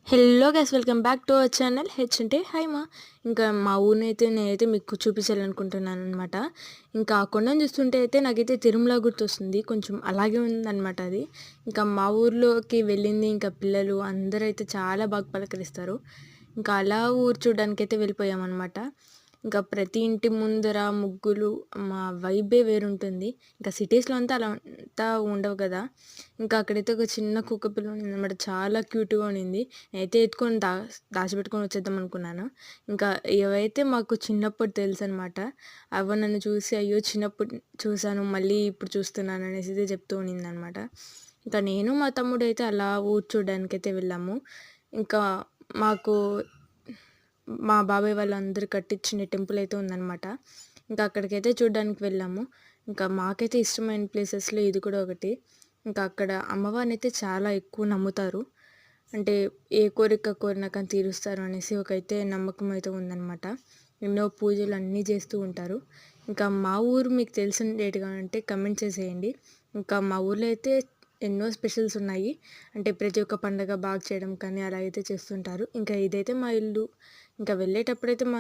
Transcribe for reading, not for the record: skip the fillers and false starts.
Hello guys, welcome back to our channel H అంటే hi మా. ఇంకా మా ఊరినైతే నేనైతే మీకు చూపించాలనుకుంటున్నాను అనమాట. ఇంకా ఆ కొండను చూస్తుంటే అయితే నాకైతే తిరుమల గుర్తొస్తుంది, కొంచెం అలాగే ఉందన్నమాట అది. ఇంకా మా ఊర్లోకి వెళ్ళింది ఇంకా పిల్లలు అందరూ అయితే చాలా బాగా పలకరిస్తారు. ఇంకా అలా ఊరు చూడడానికైతే వెళ్ళిపోయామన్నమాట. ఇంకా ప్రతి ఇంటి ముందర ముగ్గులు, మా వైబే వేరుంటుంది. ఇంకా సిటీస్లో అంతా అలా అంతా ఉండవు కదా. ఇంకా అక్కడైతే ఒక చిన్న కుక్క పిల్ల ఉందన్నమాట, చాలా క్యూట్గా ఉండింది. నేనైతే ఎత్తుకొని దాచిపెట్టుకొని వచ్చేద్దాం అనుకున్నాను. ఇంకా ఏవైతే మాకు చిన్నప్పుడు తెలుసు అనమాట, అవి నన్ను చూసి అయ్యో చిన్నప్పుడు చూశాను మళ్ళీ ఇప్పుడు చూస్తున్నాను అనేసి అయితే చెప్తూ ఉండింది అనమాట. ఇంకా నేను మా తమ్ముడు అయితే అలా ఊరు చూడడానికైతే వెళ్ళాము. ఇంకా మాకు మా బాబాయ్ వాళ్ళందరూ కట్టించిన టెంపుల్ అయితే ఉందన్నమాట. ఇంకా అక్కడికైతే చూడడానికి వెళ్ళాము. ఇంకా మాకైతే ఇష్టమైన ప్లేసెస్లో ఇది కూడా ఒకటి. ఇంకా అక్కడ అమ్మవారిని అయితే చాలా ఎక్కువ నమ్ముతారు. అంటే ఏ కోరిక కోరినా కానీ తీరుస్తారు అనేసి ఒకైతే నమ్మకం అయితే ఉందన్నమాట. ఎన్నో పూజలు అన్నీ చేస్తూ ఉంటారు. ఇంకా మా ఊరు మీకు తెలిసినట్టుగా అంటే కమెంట్ చేసేయండి. ఇంకా మా ఊర్లో అయితే ఎన్నో స్పెషల్స్ ఉన్నాయి. అంటే ప్రతి ఒక్క పండగ బాగా చేయడం కానీ అలా అయితే చేస్తుంటారు. ఇంకా ఇదైతే మా ఇల్లు. ఇంకా వెళ్ళేటప్పుడైతే మా